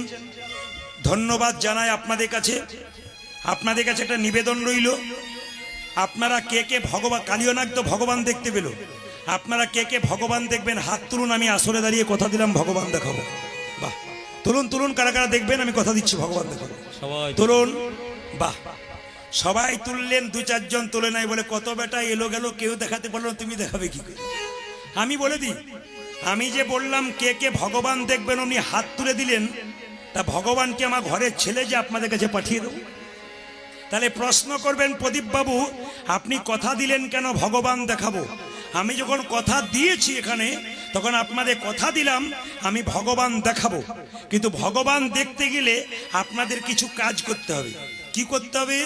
ধন্যবাদ জানাই আপনাদের কাছে। আপনাদের কাছে একটা নিবেদন রইল, আপনারা কে কে ভগবান, কালীনাগ তো ভগবান দেখতে পেল, আপনারা কে কে ভগবান দেখবেন হাত তুলুন। আমি আসরে দাঁড়িয়ে কথা দিলাম ভগবান দেখাবো। বাহ, তুলুন তুলুন, কারা কারা দেখবেন, আমি কথা দিচ্ছি ভগবান দেখাবো। সবাই তুলুন। বাহ, সবাই তুললেন, দু চারজন তুলে নাই বলে কত বেটা এলো গেল, কেউ দেখাতে পারলো না, তুমি দেখাবে কি করে? আমি বলে দিই, আমি যে বললাম কে কে ভগবান দেখবেন, উনি হাত তুলে দিলেন, তা ভগবানকে আমার ঘরের ছেলে যে আপনাদের কাছে পাঠিয়ে দেবো? তাহলে প্রশ্ন করবেন প্রদীপ বাবু আপনি কথা দিলেন কেন ভগবান দেখাবো? আমি যখন কথা দিয়েছি এখানে, তখন আপনাদের কথা দিলাম আমি ভগবান দেখাবো, কিন্তু ভগবান দেখতে গেলে আপনাদের কিছু কাজ করতে হবে। কি করতে হবে?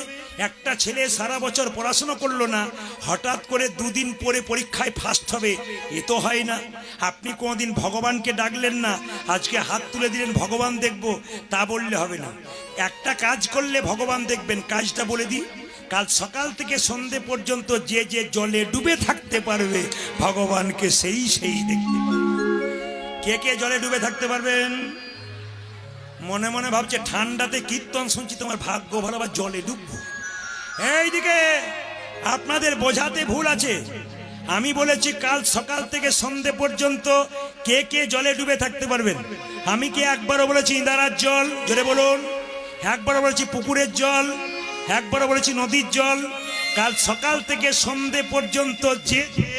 একটা ছেলে সারা বছর পড়াশোনা করলো না, হঠাৎ করে দুদিন পরে পরীক্ষায় ফার্স্ট হবে, এ তো হয় না। আপনি কোনোদিন ভগবানকে ডাকলেন না, আজকে হাত তুলে দিলেন ভগবান দেখব, তা বললে হবে না। একটা কাজ করলে ভগবান দেখবেন, কাজটা বলে দিই। কাল সকাল থেকে সন্ধে পর্যন্ত যে যে জলে ডুবে থাকতে পারবে ভগবানকে সেই সেই দেখতে পারবে। কে কে জলে ডুবে থাকতে পারবেন? মনে মনে ভাবছে ঠান্ডাতে কীর্তন শুনছি, তোমার ভাগ্য ভালো, আবার জলে ডুববো। এইদিকে আপনাদের বোঝাতে ভুল আছে। আমি বলেছি কাল সকাল থেকে সন্ধে পর্যন্ত কে কে জলে ডুবে থাকতে পারবেন। আমি কি একবারও বলেছি ইন্দারার জল? জোরে বলুন। একবারও বলেছি পুকুরের জল, একবারও বলেছি নদীর জল। কাল সকাল থেকে সন্ধে পর্যন্ত যে যে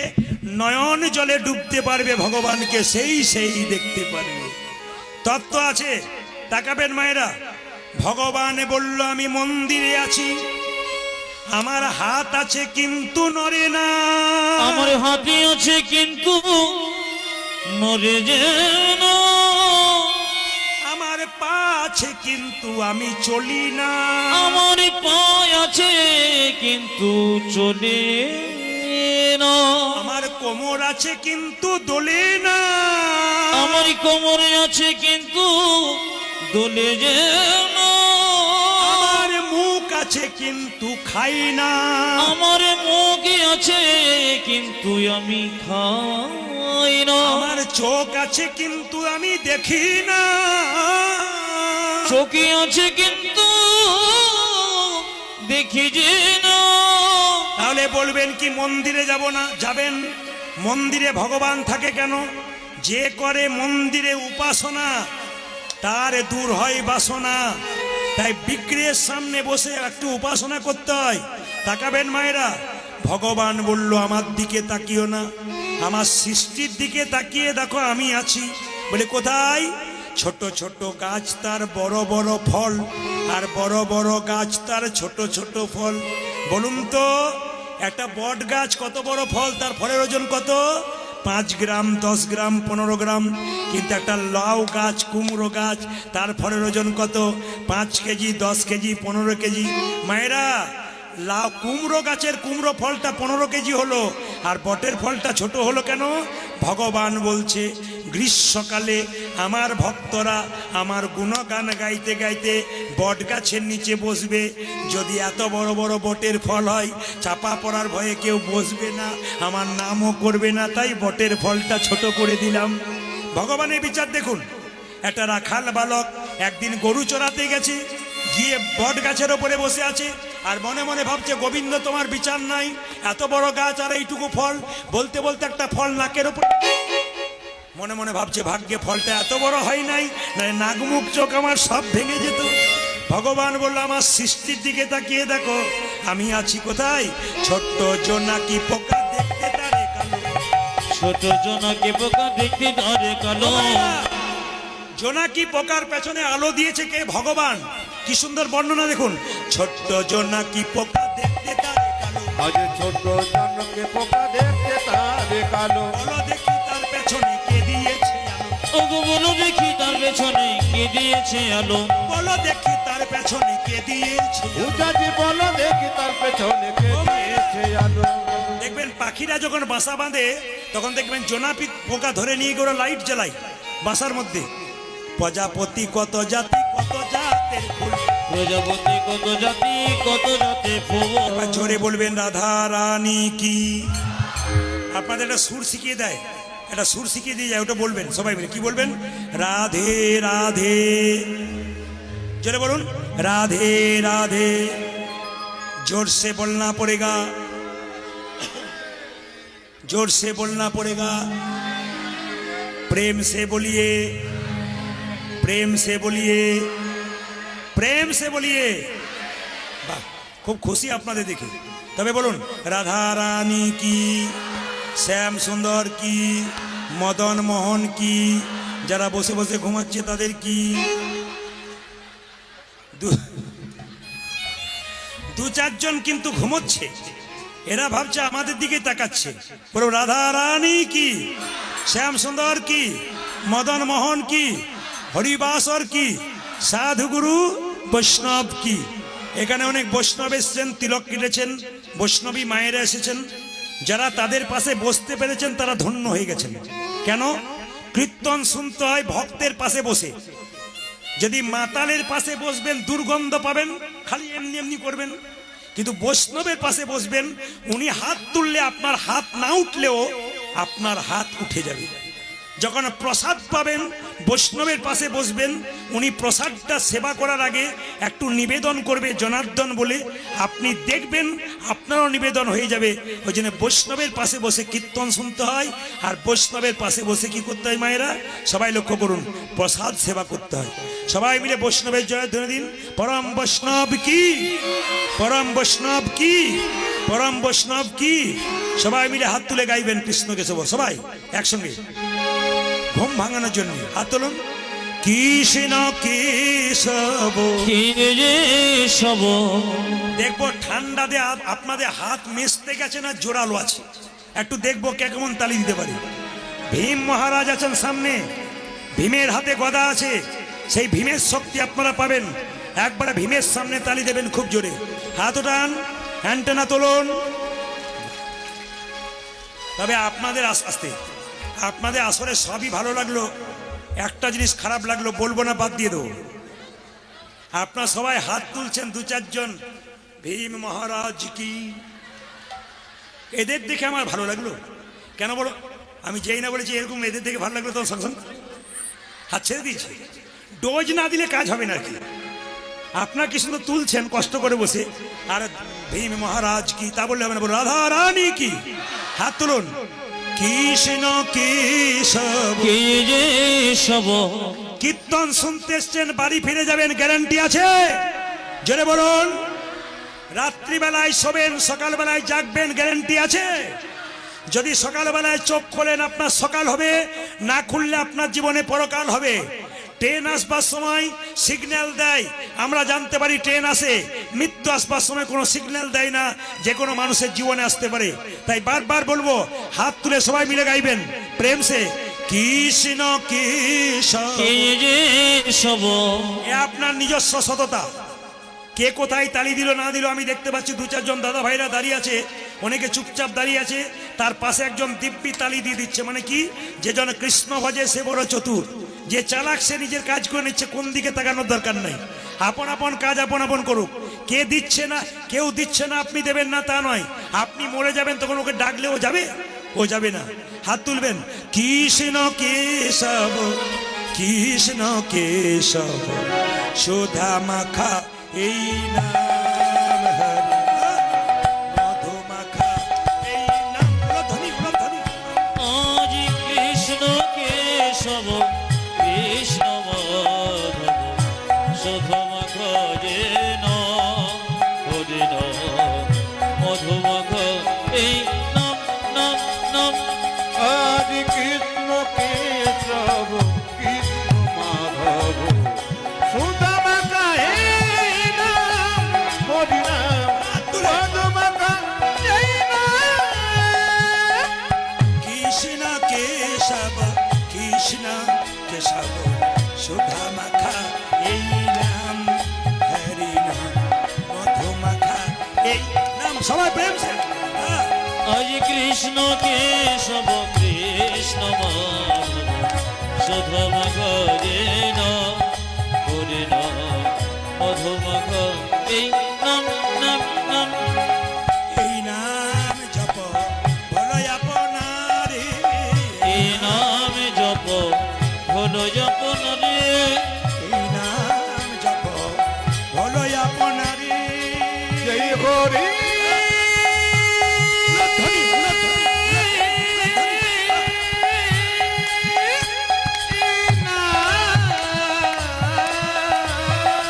নয়ন জলে ডুবতে পারবে ভগবানকে সেই সেই দেখতে পারবে। তত্ত্ব আছে, তাকাবেন মায়েরা। ভগবান বলল আমি মন্দিরে আছি, আমার হাত আছে কিন্তু নড়ে না, আমার হাতে আছে কিন্তু নড়ে যেন, আমার পা আছে কিন্তু আমি চলি না, আমার পায়ে আছে কিন্তু চলে না, আমার কোমর আছে কিন্তু দোলে না, আমার কোমরে আছে কিন্তু দোলে যেন, আমার মুখ আছে কিন্তু খাই না, আমার মুখে আছে কিন্তু আমি খাই না, আমার চোখ আছে কিন্তু আমি দেখি না, চোখে আছে কিন্তু দেখি যে না। তাহলে বলবেন কি মন্দিরে যাব না? যাবেন। মন্দিরে ভগবান থাকে কেন? যে করে মন্দিরে উপাসনা তার দূর হয় বাসনা। তাই বিগ্রহের সামনে বসে একটু উপাসনা করতে হয়। তাকাবেন মায়েরা, ভগবান বলল আমার দিকে তাকিও না, আমার সৃষ্টির দিকে তাকিয়ে দেখো আমি আছি। বলে কোথায়? ছোট ছোট গাছ তার বড় বড় ফল, আর বড় বড় গাছ তার ছোট ছোট ফল। বলুন তো একটা বট গাছ কত বড় ফল, তার ফলের ওজন কত? 5 গ্রাম, 10 গ্রাম, 15 গ্রাম। কিন্তু একটা লাউ গাছ, কুমড়ো গাছ, তার ফলের ওজন কত? 5 কেজি, 10 কেজি, 15 কেজি। মায়েরা, লাউ কুমড়ো গাছের কুমড়ো ফলটা 15 কেজি হলো, আর বটের ফলটা ছোট হলো কেন? ভগবান বলছে গ্রীষ্মকালে আমার ভক্তরা আমার গুণগান গাইতে গাইতে বট গাছের নিচে বসবে। যদি এত বড় বড় বটের ফল হয়, চাপা পড়ার ভয়ে কেউ বসবে না, আমার নামও করবে না, তাই বটের ফলটা ছোট করে দিলাম। ভগবানের বিচার দেখুন। একটা রাখাল বালক একদিন গরু চড়াতে গেছে, গিয়ে বট গাছের ওপরে বসে আছে, আর মনে মনে ভাবছে গোবিন্দ তোমার বিচার নাই, এত বড় গাছ আর এইটুকু ফল। বলতে বলতে একটা ফল নাকের ওপর, মনে মনে ভাবছে ভাগ্যে ফলটা এত বড় হয় নাই, নাক মুখ চোখ আমার সব ভেঙে যেত। ভগবান বলল আমার সৃষ্টির দিকে তাকিয়ে দেখো আমি আছি কোথায়? ছোট্ট জোনাকি পোকা দেখতে তারে কালো, ছোট জোনাকি পোকা দেখতে তারে কালো। জোনাকি পোকার পেছনে আলো দিয়েছে কে? ভগবান। কি সুন্দর বর্ণনা দেখুন। ছোট্ট জোনাকি পোকা দেখতে তারে কালো, আজ ছোট জনকে পোকা দেখতে তারে কালো, বলো দেখি তার পেছনে কে দিয়েছে আলো, ওগো বলো দেখি তার পেছনে কে দিয়েছে আলো, বলো দেখি তার পেছনে কে দিয়েছে আলো। উজাজি বলো দেখি তার পেছনে কে দিয়েছে আলো। দেখবেন পাখিরা যখন বাসা বাঁধে তখন দেখবেন জোনাকি পোকা ধরে নিয়ে গিয়ে ওরা লাইট জ্বালায় বাসার মধ্যে। প্রজাপতি কত জাতি কত জাতের ফুল। প্রজাপতি কত জাতি ফুল। এবার জোরে বলবেন রাধা রানী কি। আপনাদের একটা সুর শিখিয়ে দেয়, একটা সুর শিখিয়ে দিয়ে যায়, ওটা বলবেন সবাই মিলে। কি বলবেন? রাধে রাধে। জোরে বলুন রাধে রাধে। जोर से बोलना पड़ेगा, जोर से बोलना पड़ेगा। प्रेम से बोलिए, प्रेम से बोलिए, प्रेम से बोलिए। বাহ, খুব খুশি আপনাদের দেখে। তবে বলুন রাধা রানী কি, শ্যাম সুন্দর কি, মদন মোহন কি, যারা বসে বসে ঘুমাচ্ছে তাদের কি। দু চারজন কিন্তু ঘুমোচ্ছে, এরা ভাবছে আমাদের দিকে তাকাচ্ছে। বলো রাধা রানী কি, শ্যাম সুন্দর কি, মদন মোহন কি, হরিবাসর কি, সাধুগুরু বৈষ্ণব কি। এখানে অনেক বৈষ্ণব এসেছেন, তিলক কেটেছেন, বৈষ্ণবী মায়েরা এসেছেন। যারা তাদের পাশে বসতে পেরেছেন তারা ধন্য হয়ে গেছেন। কেন? কীর্তন শুনতে হয় ভক্তের পাশে বসে। যদি মাতালের পাশে বসবেন দুর্গন্ধ পাবেন, খালি এমনি এমনি করবেন। কিন্তু বৈষ্ণবের পাশে বসবেন, উনি হাত তুললে আপনার হাত না উঠলেও আপনার হাত উঠে যাবে। যখন প্রসাদ পাবেন বৈষ্ণবের পাশে বসবেন, উনি প্রসাদটা সেবা করার আগে একটু নিবেদন করবে জনার্দন বলে, আপনি দেখবেন আপনারও নিবেদন হয়ে যাবে। ওই জন্য বৈষ্ণবের পাশে বসে কীর্তন শুনতে হয়, আর বৈষ্ণবের পাশে বসে কি করতে হয় মায়েরা? সবাই লক্ষ্য করুন, প্রসাদ সেবা করতে হয়। সবাই মিলে বৈষ্ণবের জয় ধ্বনি দিন। পরম বৈষ্ণব কি, পরম বৈষ্ণব কি, পরম বৈষ্ণব কি। সবাই মিলে হাত তুলে গাইবেন কৃষ্ণ কেশব। সবাই একসঙ্গে ঘুম ভাঙানোর জন্য হাত তুলুন। কৃষ্ণ কেশব কেশব। দেখবো ঠান্ডা দিয়ে আপনাদের হাত মেশতে গেছে না জোরালো আছে, একটু দেখবো কে কেমন তালি দিতে পারে। ভীম মহারাজ আছেন সামনে, ভীমের হাতে গদা আছে, সেই ভীমের শক্তি আপনারা পাবেন। একবারে ভীমের সামনে তালি দেবেন খুব জোরে। হাত ওঠান, অ্যান্টেনা তুলুন। তবে আপনাদের আস্তে, আপনাদের আসলে সবই ভালো লাগলো, একটা জিনিস খারাপ লাগলো, বলবো না, বাদ দিয়ে দেবো। আপনারা সবাই হাত তুলছেন দু চারজন, ভীম মহারাজ কি। এদের দেখে আমার ভালো লাগলো। কেন বলো? আমি যেই না বলেছি এরকম এদের দেখে ভালো লাগলো, তখন সঙ্গে সঙ্গে হাত ছেড়ে দিয়েছি। ডোজ না দিলে কাজ হবে না আর কি। আপনারা কি সুন্দর তুলছেন কষ্ট করে বসে, আর ভীম মহারাজ কি তা বললে হবে না। বলো রাধা রানী কি, হাত তুলুন। কৃষ্ণ কেশব কেশব। কীর্তন শুনতে এসছেন, বাড়ি ফিরে যাবেন, গ্যারান্টি আছে? জোরে বলুন। রাত্রিবেলায় শোবেন, সকালবেলায় জাগবেন, গ্যারান্টি আছে? যদি সকালবেলায় চোখ খোলেন আপনার সকাল হবে, না খুললে আপনার জীবনে পরকাল হবে। ট্রেন আসবার সময় সিগন্যাল দেয়, আমরা জানতে পারি ট্রেন আসে। মৃত্যু আসবার সময় কোনো সিগন্যাল দেয় না, যে কোনো মানুষের জীবনে আসতে পারে। তাই বারবার বলবো, হাত তুলে সবাই মিলে গাইবেন প্রেম সে। কৃষ্ণ কেশব। এ আপনার নিজস্ব সততা। কে কোথায় তালি দিল না দিল আমি দেখতে পাচ্ছি। দু চারজন দাদা ভাইরা দাঁড়িয়ে আছে, অনেকে চুপচাপ দাঁড়িয়ে আছে, তার পাশে একজন দিব্যি তালি দিয়ে দিচ্ছে। মানে কি? যে জন কৃষ্ণ ভজে সে বড় চতুর। যে চালাক সে নিজের কাজ করে নিচ্ছে, কোন দিকে তাকানোর দরকার নাই। আপন আপন কাজ আপন আপন করুক। কে দিচ্ছে না, কেউ দিচ্ছে না আপনি দেবেন না তা নয়। আপনি মরে যাবেন, তখন ওকে ডাকলেও যাবে? ও যাবে না। হাত তুলবেন। কৃষ্ণ কেশব, কৃষ্ণ কেশব, সুধা মাখা এই নাম হরি, মধু মাখা এই নাম। ধ্বনি ধ্বনি। আজ কৃষ্ণ কেশব, কৃষ্ণ মাধব, সুধমাখ যেন হরিণ, মধুমাখ এই নাম নাম নাম। আজ কৃষ্ণ কেশব কৃষ্ণ মাধব, সুদামাকা এই নাম হরি নাম, মধুমাকা এই নাম। কৃষ্ণ কেশব, কৃষ্ণ কেশব, সুধা মাখা এই নাম হরি নাম, মধু মাখা এই নাম। সবাই প্রেম সে। আজ কৃষ্ণ কেশব, কৃষ্ণ মাধব, সুধমাঘ রে মধুমাঘ এই নাম নাম নাম এই নাম জপ বলো আপনারে এই নাম জপ হলো জপন রে এই নাম জপ বলো আপনারে জয় হরি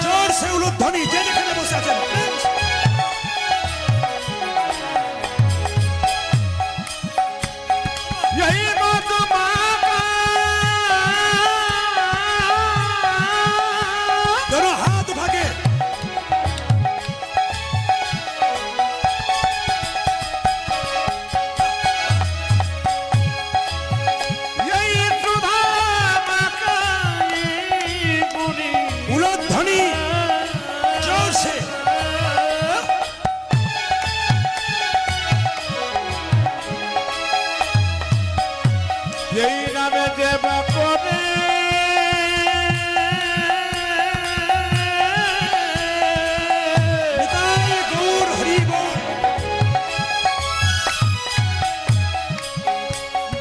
জোর সে উলুধ্বনি যে যেখানে বসে আছেন জয় মধুমাখা दोनों हाथ उठा के জয় সুধা মাখা গুনি उलुध्वनि जोर से এই নামে দেবা পরে निताई गौर हरि बोल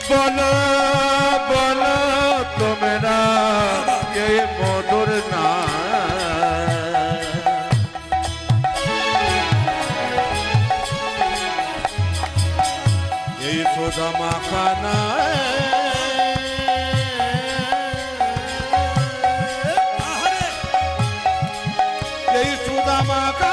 বলো বলো তোমরা কে মধুর না এই সোদা মাখানা आहरे এই সুদা মাখা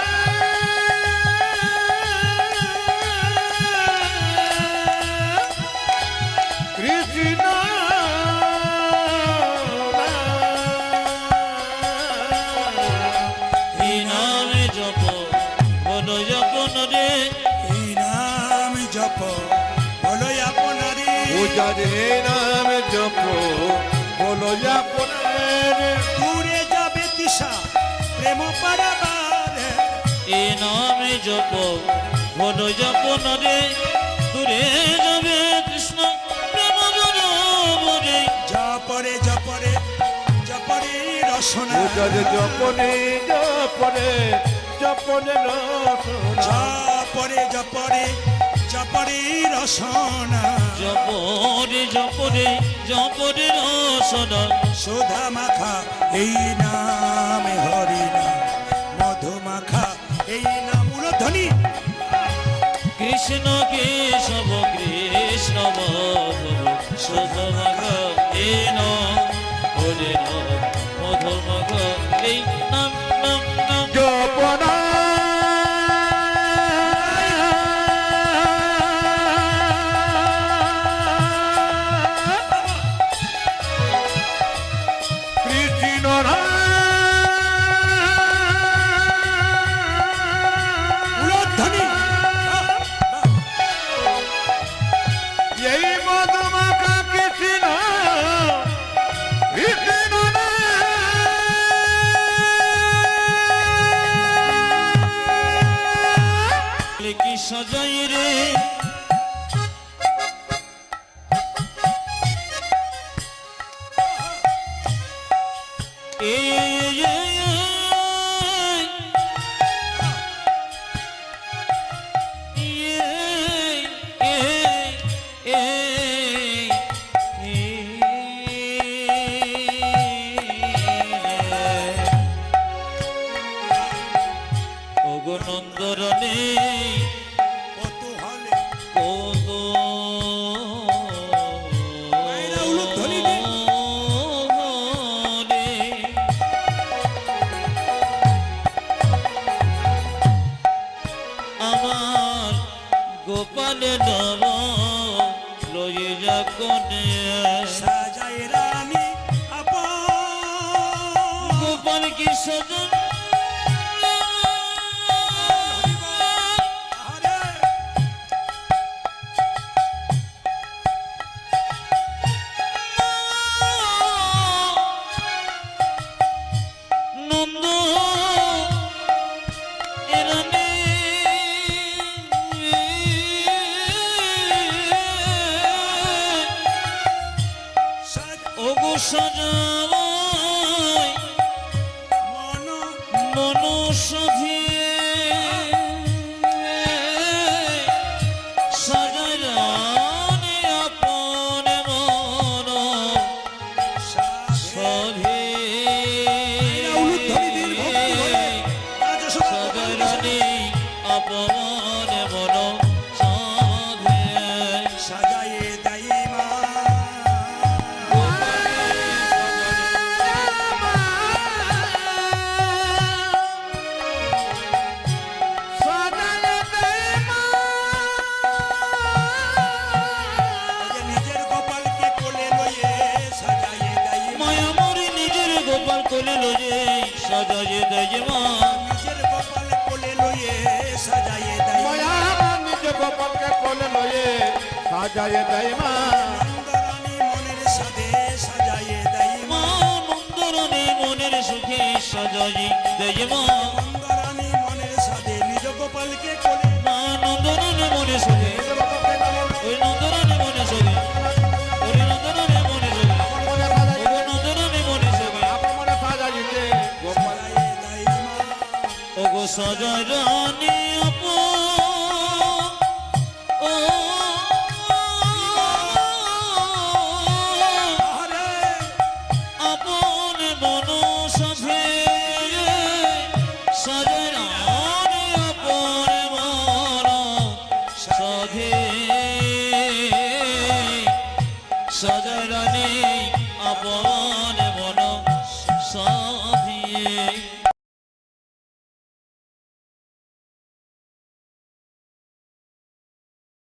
কৃষ্ণ এই নাম জপ হলো জপন রে এই নাম জপ বলো আপনারে পূজা রে নাম জপ বলো আপনার দূরে যাবে তৃষা প্রেম পারাবারে এই নাম জপ হলো জপন রে দূরে যাবে কৃষ্ণ প্রেম বরে জপরে জপরে জপরে রসনা পূজা রে জপনে জপরে জপনে রসনা জপরে জপরে জপরে রসনা জপরে জপরে জপরে রসনা সুধা মাখা এই নাম হরি নাম মধু মাখা এই নাম উলুধ্বনি কৃষ্ণ কেশব কৃষ্ণ মাধব সুধমাঘ এই নাম হরে নাম মধুমাঘ এই নাম নাম নাম জপনা কৃষ্ণ উলুধ্বনি এই মধুমাখা কৃষ্ণ কৃষ্ণ কি সজাই রে নন্দরনে কৌতূহলে কত মায়েরা উলুধ্বনি দে। রে আমার গোপালে নব লয়ে যা কোনে সাজাই রানী আপন গোপাল কি সজন আরে নন্দ এরানে সাজ ওগো সাজাই মন মনুষ্যধি সাজাই রানী আপন মন সধি উলুধ্বনি দিন ভক্তি হলে রাজা সদা সাজাই রানী আপন মন সধি সাজায়ে দেয় মা যে নিজের গোপালকে কোলে লয়ে সাজায়ে দেয় মা মায়া মরে নিজের গোপাল কোলে লয়ে সাজাই দেয় মা নিজের গোপাল কোলে লয়ে সাজায়ে দেয় মা মায়া নিজ গোপালকে কোলে লয়ে সাজায়ে দেয় মা নন্দরানী মনের সাধে সাজায়ে দেয় মা মা নন্দরানী মনের সুখে সাজাই দেয় মা নন্দরানী মনের সাধে নিজ গোপালকে কোলে মা নন্দরানী মনে সুখে ওই নন্দরানী মনে সুখে ওরে নন্দরানী মনে সুখে ওরে নন্দরানী মনে সুখে মনে সাজাইতে গোপাল সাজায়ে দেয় মা ওগো সাজাই রানী আপন ও আরে আপন মন সাধে সাজাই রানী আপন মন সাধে সাজাই রানী আপন মন সাধে